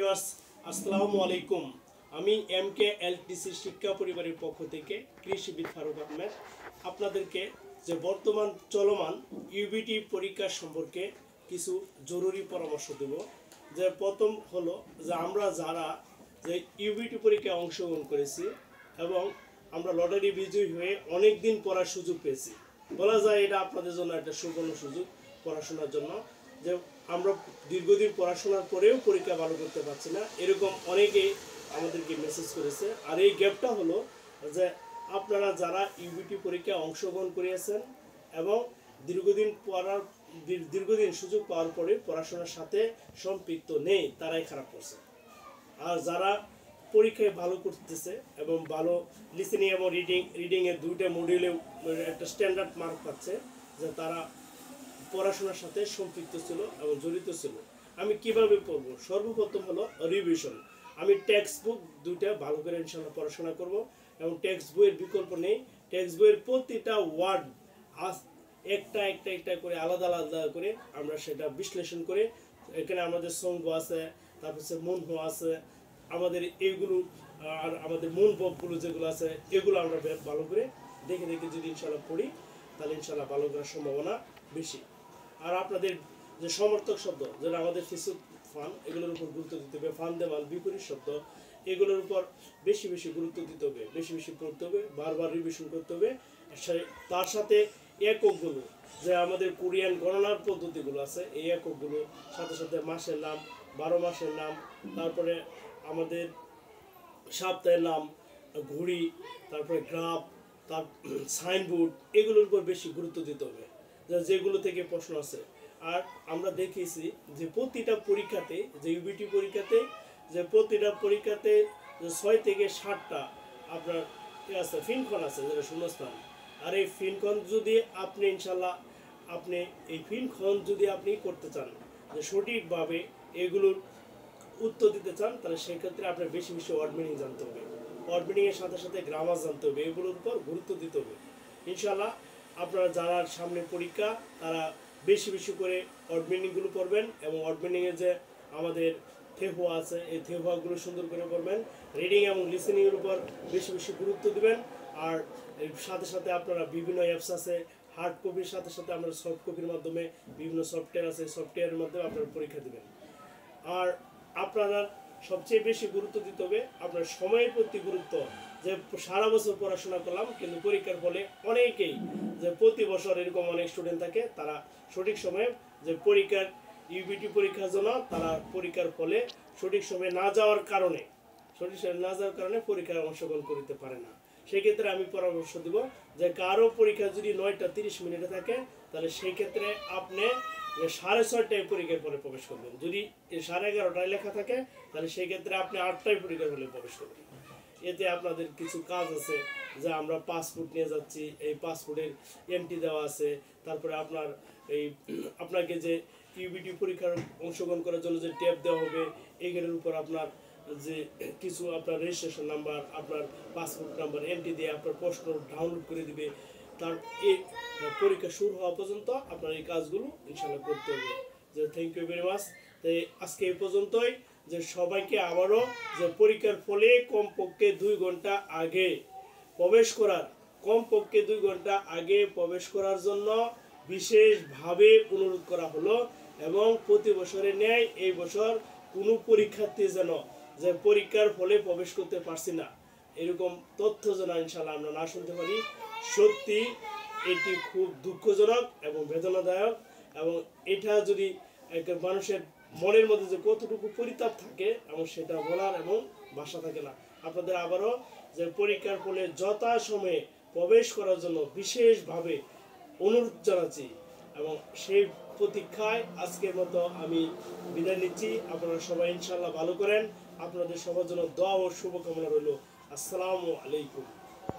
Viewers আসসালামু আলাইকুম। আমি MKLTC শিক্ষা পরিবারের পক্ষ থেকে কৃষিবিদ ফারুক আহমেদ আপনাদেরকে যে বর্তমান চলমান ইউবিটি পরীক্ষা সম্পর্কে কিছু জরুরি পরামর্শ দেব। যে প্রথম হলো যে আমরা যারা যে ইউবিটি পরীক্ষায় অংশগ্রহণ করেছি এবং আমরা লটারি বিজয়ী হয়ে অনেক দিন পড়ার সুযোগ পেয়েছি, বলা যায় এটা আপনাদের জন্য একটা সুবর্ণ সুযোগ পড়াশোনার জন্য। যে আমরা দীর্ঘদিন পড়াশোনার পরেও পরীক্ষা ভালো করতে পারছি না, এরকম অনেকেই আমাদেরকে মেসেজ করেছে। আর এই গ্যাপটা হলো যে আপনারা যারা ইউবিটি পরীক্ষায় অংশগ্রহণ করিয়েছেন এবং দীর্ঘদিন সুযোগ পাওয়ার পরে পড়াশোনার সাথে সম্পৃক্ত নেই, তারাই খারাপ করছে। আর যারা পরীক্ষায় ভালো করতেছে এবং ভালো লিসেনিং এবং রিডিংয়ের দুইটা মডিউলে একটা স্ট্যান্ডার্ড মার্ক পাচ্ছে, যে তারা পড়াশোনার সাথে সম্পৃক্ত ছিল এবং জড়িত ছিল। আমি কিভাবে পড়ব? সর্বপ্রথম হলো রিভিশন। আমি টেক্সট বুক দুইটা ভালো করে ইনশাআল্লাহ পড়াশোনা করব এবং টেক্সট বইয়ের বিকল্প নেই। টেক্সট বইয়ের প্রতিটা ওয়ার্ড একটা করে আলাদা আলাদা করে আমরা সেটা বিশ্লেষণ করে, এখানে আমাদের সঙ্গ আছে, তারপর মনহ আছে, আমাদের এইগুলো আর আমাদের মন ভাবগুলো যেগুলো আছে এগুলো আমরা ভালো করে দেখে দেখে যদি ইনশাআল্লাহ পড়ি, তাহলে ইনশাআল্লাহ ভালো করার সম্ভাবনা বেশি। আর আপনাদের যে সমর্থক শব্দ, যেটা আমাদের ফিসুক ফান, এগুলোর উপর গুরুত্ব দিতে হবে। ফান দেওয়াল বিপরীত শব্দ, এগুলোর উপর বেশি বেশি গুরুত্ব দিতে হবে, বেশি বেশি পড়তে হবে, বারবার রিভিশন করতে হবে। তার সাথে এককগুলো, যে আমাদের কোরিয়ান গণনার পদ্ধতিগুলো আছে, এই এককগুলো সাথে সাথে মাসের নাম, 12 মাসের নাম, তারপরে আমাদের সপ্তাহের নাম, ঘড়ি, তারপরে গ্রাফ, তার সাইনবোর্ড, এগুলোর উপর বেশি গুরুত্ব দিতে হবে, যেগুলো থেকে প্রশ্ন আছে। আর আমরা দেখেছি যে প্রতিটা পরীক্ষাতে, যে ইউবিটি পরীক্ষাতে, যে প্রতিটা পরীক্ষাতে 6 থেকে 7টা আপনার আছে ফিনক্ষণ আছে, যেটা শূন্যস্থান। আর এই ফিনক্ষণ যদি আপনি ইনশাল্লাহ আপনি এই ফিনক্ষণ যদি আপনি করতে চান, যে সঠিকভাবে এগুলোর উত্তর দিতে চান, তাহলে সেক্ষেত্রে আপনার বেশি বেশি ওয়ার্ড মিনিং জানতে হবে, ওয়ার্ড মিনিংয়ের সাথে সাথে গ্রামার জানতে হবে, এগুলোর উপর গুরুত্ব দিতে হবে। ইনশাল্লাহ আপনারা যারা সামনে পরীক্ষা, তারা বেশি বেশি করে ওয়ার্ড মিনিংগুলো পড়বেন এবং ওয়ার্ড মিনিংয়ের যে আমাদের থেহুয়া আছে, এই থেহুয়াগুলো সুন্দর করে পড়বেন। রিডিং এবং লিসেনিংয়ের উপর বেশি বেশি গুরুত্ব দিবেন। আর এর সাথে সাথে আপনারা বিভিন্ন অ্যাপস আছে, হার্ড কপির সাথে সাথে আমরা সফট কপির মাধ্যমে বিভিন্ন সফটওয়্যার আছে, সফটওয়্যারের মাধ্যমে আপনারা পরীক্ষা দেবেন। আর আপনারা সবচেয়ে বেশি গুরুত্ব দিতে হবে আপনার সময়ের প্রতি গুরুত্ব। যে সারা বছর পড়াশোনা করলাম কিন্তু পরীক্ষার ফলে অনেকেই, যে প্রতি বছর এরকম অনেক স্টুডেন্ট থাকে, তারা সঠিক সময়ে যে পরীক্ষার ইউবিটি পরীক্ষার জন্য তারা পরীক্ষার ফলে সঠিক সময়ে না যাওয়ার কারণে পরীক্ষায় অংশগ্রহণ করতে পারে না। সেক্ষেত্রে আমি পরামর্শ দিব যে কারো পরীক্ষা যদি 9টা 30 মিনিটে থাকে, তাহলে সেই ক্ষেত্রে আপনি 6:30টায় পরীক্ষার ফলে প্রবেশ করবেন। যদি 11:30টায় লেখা থাকে, তাহলে সেই ক্ষেত্রে আপনি 8টায় পরীক্ষার ফলে প্রবেশ করবেন। এতে আপনাদের কিছু কাজ আছে, যে আমরা পাসপোর্ট নিয়ে যাচ্ছি, এই পাসপোর্টের এন্ট্রি দেওয়া আছে, তারপরে আপনাকে যে ইউবিটি পরীক্ষার অংশগ্রহণ করার জন্য যে ট্যাব দেওয়া হবে, এইগুলোর উপর আপনার যে কিছু আপনার রেজিস্ট্রেশন নাম্বার, আপনার পাসপোর্ট নাম্বার এন্ট্রি দিয়ে আপনার প্রশ্ন ডাউনলোড করে দিবে। তার এই পরীক্ষা শুরু হওয়া পর্যন্ত আপনার এই কাজগুলো ইনশাআল্লাহ করতে হবে। যে থ্যাংক ইউ ভেরি মাচ। তাই আজকে এই পর্যন্তই। যে সবাইকে আবারও যে পরীক্ষার ফলে কমপক্ষে 2 ঘন্টা আগে প্রবেশ করার জন্য বিশেষভাবে অনুরোধ করা হলো। এবং প্রতি বছরের ন্যায় এই বছর কোনো পরীক্ষার্থী যেন যে পরীক্ষার ফলে প্রবেশ করতে পারছি না, এরকম তথ্য যেন ইনশাআল্লাহ আমরা না শুনতে পারি। সত্যি এটি খুব দুঃখজনক এবং বেদনাদায়ক, এবং এটা যদি একটা মানুষের মনের মধ্যে যে কতটুকু পরিতাপ থাকে এবং সেটা বলার এবং ভাষা থাকে না। আপনাদের আবারও যে পরীক্ষার ফলে যথাসময়ে প্রবেশ করার জন্য বিশেষভাবে অনুরোধ জানাচ্ছি, এবং সেই প্রতীক্ষায় আজকের মতো আমি বিদায় নিচ্ছি। আপনারা সবাই ইনশাআল্লাহ ভালো করেন। আপনাদের সবার জন্য দোয়া ও শুভকামনা রইল। আসসালামু আলাইকুম।